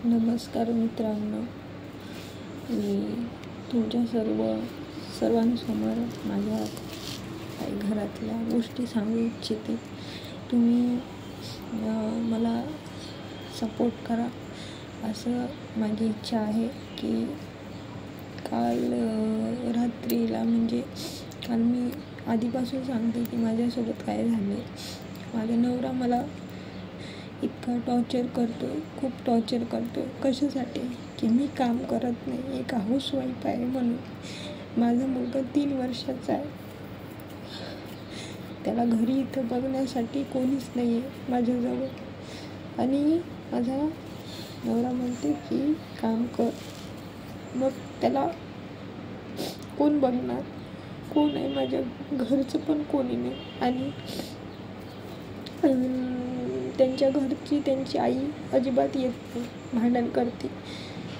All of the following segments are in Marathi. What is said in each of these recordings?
नमस्कार मित्रांनो, मी तुमच्या सर्वांसमोर माझ्या काही घरातल्या गोष्टी सांगू इच्छिते. तुम्ही मला सपोर्ट करा असं माझी इच्छा आहे. की काल रात्रीला काल मी आधीपासून सांगते की माझ्यासोबत काय झालं. माझा नवरा मला इतका खूप टॉर्चर करतो. कशासाठी? की मी काम करत नाही, एक हाऊसवाईफ आहे म्हणून. माझा मुलगा 3 वर्षाचा आहे. त्याला घरी इथं बघण्यासाठी कोणीच नाही आहे माझ्याजवळ. आणि माझा नवरा म्हणते की काम कर. मग त्याला कोण बघणार? कोण आहे? माझ्या घरचं पण कोणी नाही. आणि त्यांच्या घरची त्यांची आई अजिबात येत नाही, भांडण करते.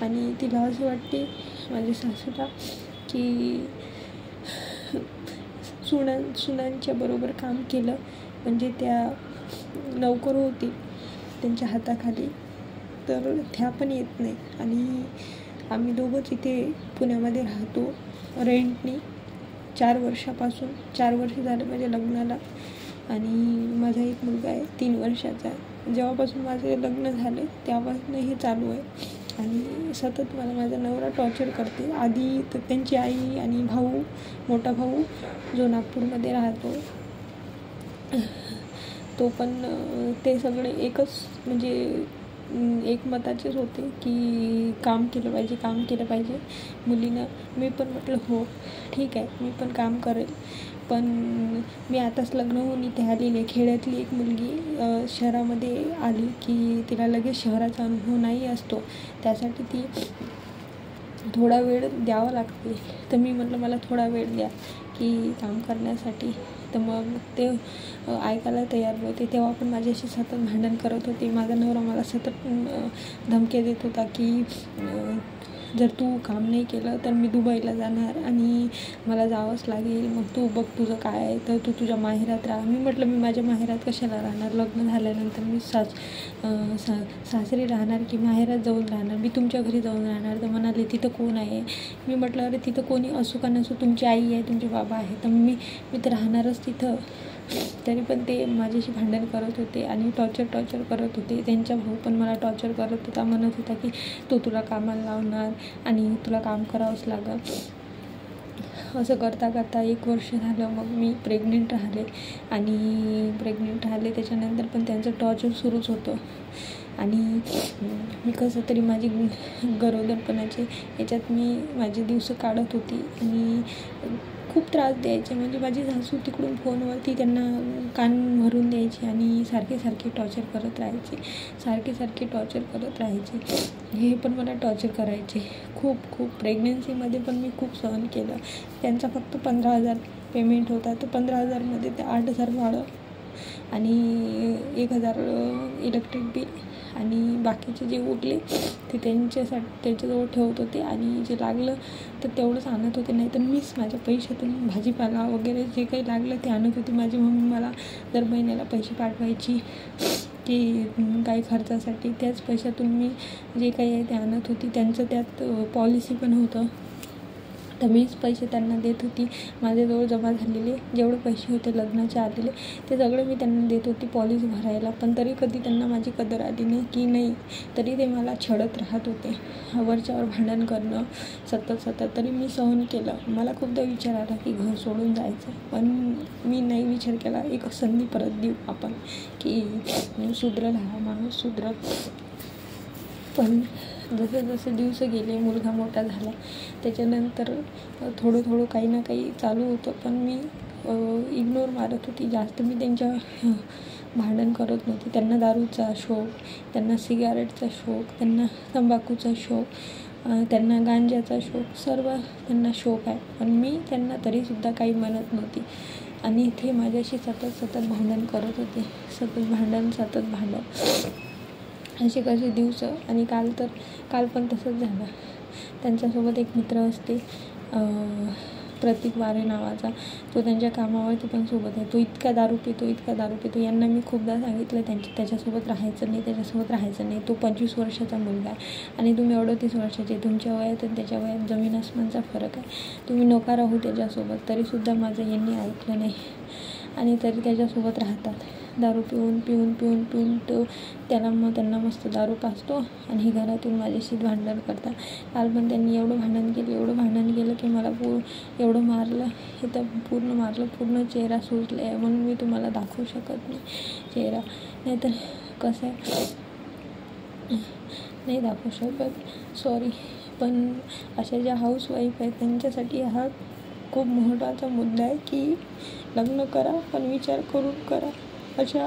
आणि तिला असं वाटते माझ्या सासूला की सुनांच्या बरोबर काम केलं म्हणजे त्या नौकर होती त्यांच्या हाताखाली, तर त्या पण येत नाही. आणि आम्ही दोघंच इथे पुण्यामध्ये राहतो रेंटनी 4 वर्ष झालं माझ्या लग्नाला. आणि माझा एक मुलगा आहे 3 वर्षाचा. जेव्हापासून माझे लग्न झाले तेव्हापासून हे चालू आहे. आणि सतत मला माझा नवरा टॉर्चर करते. आधी तर त्यांची आई आणि मोठा भाऊ जो नागपूरमध्ये राहतो, तो पण ते सगळे एकमताचेच होते की काम केलं पाहिजे मुलीनं. मी पण म्हटलं हो ठीक आहे, मी पण काम करेल. पण मी आताच लग्न होऊन इथे आलेली. खेड्यातली एक मुलगी शहरामध्ये आली की तिला लगेच शहराचा अनुभव नाही असतो, त्यासाठी ती थोडा वेळ द्यावा लागते. तर मी म्हटलं मला थोडा वेळ द्या की काम करण्यासाठी. तर मग ते ऐकायला तयार नव्हते. तेव्हा पण माझ्याशी सतत भांडण करत होते. माझा नवरा मला सतत धमक्या देत होता की जर तू काम नाही केलं तर मी दुबईला जाणार आणि मला जावंच लागेल. मग तू बघ तुझं काय आहे, तर तू तुझ्या माहेरात राहा. मी म्हटलं मी माझ्या माहेरात कशाला राहणार? लग्न झाल्यानंतर मी सासरी राहणार की माहेरात जाऊन राहणार? मी तुमच्या घरी जाऊन राहणार. तर म्हणाले तिथं कोण आहे? मी म्हटलं अरे तिथं कोणी असू का नसू, तुमची आई आहे, तुमचे बाबा आहे, तर मी तर राहणारच तिथं. तरी पण ते माझ्याशी भांडण करत होते आणि टॉर्चर करत होते. त्यांचा भाऊ पण मला टॉर्चर करत होता. म्हणत होता की तो तुला कामाला लावणार आणि तुला काम करावंच लागल. असं करता 1 वर्ष झालं. मग मी प्रेग्नेंट राहिले. त्याच्यानंतर पण त्यांचं टॉर्चर सुरूच होतं. आणि मी कसं तरी माझी गरोदरपणाचे याच्यात मी माझे दिवस काढत होती. आणि खूप त्रास द्यायचे. माझी सासू तिकडून फोनवरती त्यांना कान भरून द्यायची आणि सारखे टॉर्चर करत राहायचे. हे पण मला टॉर्चर करायचे खूप. प्रेग्नन्सीमध्ये पण मी खूप सहन केलं. त्यांचा फक्त 15,000 पेमेंट होता. तर 15,000मध्ये ते 8,000 भाडं आणि 1,000 इलेक्ट्रिक बिल आणि बाकीचे जे उरले ते त्यांच्याजवळ ठेवत होते. आणि जे लागलं तर तेवढंच आणत होते. नाही तर मीच माझ्या पैशातून भाजीपाला वगैरे जे काही लागलं ते आणत होते. माझी मम्मी मला दर महिन्याला पैसे पाठवायची की काही खर्चासाठी. त्याच पैशातून मी जे काही आहे ते आणत होती. त्यांचं त्यात पॉलिसी पण होतं, तर मीच पैसे त्यांना देत होती. माझ्याजवळ जमा झालेले जेवढे पैसे होते लग्नाचे आलेले ते सगळे मी त्यांना देत होती पॉलिसी भरायला. पण तरी कधी त्यांना माझी कदर आली नाही की नाही. तरी ते मला छळत राहत होते. वरच्यावर भांडण करणं सतत. तरी मी सहन केलं. मला खूपदा विचार आला की घर सोडून जायचं, पण मी नाही विचार केला. एक संधी परत देऊ आपण की सुधरल, हा माणूस सुधरल. पण जसे दिवस गेले, मुलगा मोठा झाला, त्याच्यानंतर थोडं काही ना काही चालू होतं. पण मी इग्नोर मारत होती. जास्त मी त्यांच्या भांडण करत नव्हती. त्यांना दारूचा शौक, त्यांना सिगारेटचा शौक, त्यांना तंबाखूचा शौक, त्यांना गांजाचा शौक, सर्व त्यांना शौक आहे. पण मी त्यांना तरीसुद्धा काही म्हणत नव्हती. आणि ते माझ्याशी सतत भांडण करत होते. सतत भांडण असे कसे दिवस. आणि काल पण तसंच झालं. त्यांच्यासोबत एक मित्र असते, प्रतीक वारे नावाचा, तो त्यांच्या कामावरती पण सोबत आहे. तो इतका दारू पितो. यांना मी खूपदा सांगितलं त्याच्यासोबत राहायचं नाही. तो 25 वर्षाचा मुलगा आहे आणि तुम्ही 38 वर्षाचे. तुमच्या वयात आणि त्याच्या वयात जमीन आसमानचा फरक आहे. तुम्ही नका राहू त्याच्यासोबत. तरीसुद्धा माझं यांनी ऐकलं नाही आणि तरी त्याच्यासोबत राहतात. दारू पिऊन तो त्यांना मस्त दारू पाजतो आणि घरातून माझ्याशी भांडण करतात. काल पण त्यांनी एवढं भांडण केलं की मला एवढं मारलं, हे तर पूर्ण चेहरा सुजला आहे. म्हणून मी तुम्हाला दाखवू शकत नाही चेहरा, नाहीतर कसं आहे नाही दाखवू शकत, सॉरी. पण अशा ज्या हाऊसवाईफ आहेत त्यांच्यासाठी हा खूप महत्त्वाचा मुद्दा आहे की लग्न करा, पण विचार करून करा. अशा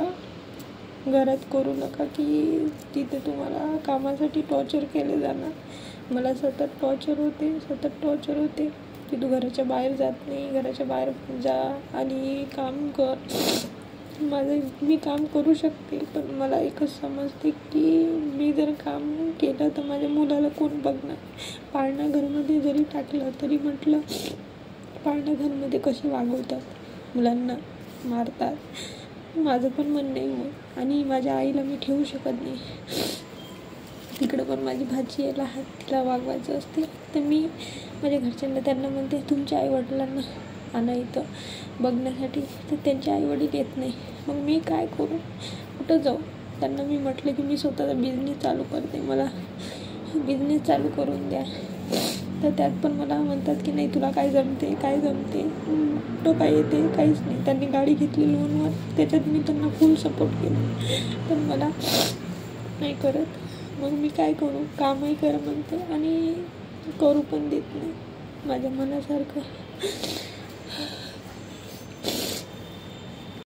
घरात करू नका की तिथे तुम्हाला कामासाठी टॉर्चर केले जाणार. मला सतत टॉर्चर होते की तू घराच्या बाहेर जात नाही, घराच्या बाहेर जा आणि काम कर. मी काम करू शकते, पण मला एकच समजते की मी जर काम केलं तर माझ्या मुलाला कोण बघणार. पाळणा घरमध्ये जरी टाकलं तरी म्हटलं पाळणा घरमध्ये कसे वागवतात, मुलांना मारतात. माझं पण मन नाही होत आणि माझ्या आईला मी ठेवू शकत नाही. तिकडं पण माझी भाची आहे लहान, तिला वागवायचं असते. तर मी माझ्या घरच्यांना त्यांना म्हणते तुमच्या आईवडिलांना आणा इथं बघण्यासाठी, तर त्यांचे आईवडील येत नाही. मग मी काय करू, कुठं जाऊ. त्यांना मी म्हटलं की मी स्वतःचा बिझनेस चालू करते, मला बिझनेस चालू करून द्या. तर त्यात पण मला म्हणतात की नाही तुला काय जमते कुठं काय येते, काहीच नाही. त्यांनी गाडी घेतली लोनवर, त्याच्यात मी त्यांना फुल सपोर्ट केला, पण मला नाही करत. मग मी काय करू, कामही कर म्हणते आणि करू पण देत नाही माझ्या मनासारखं.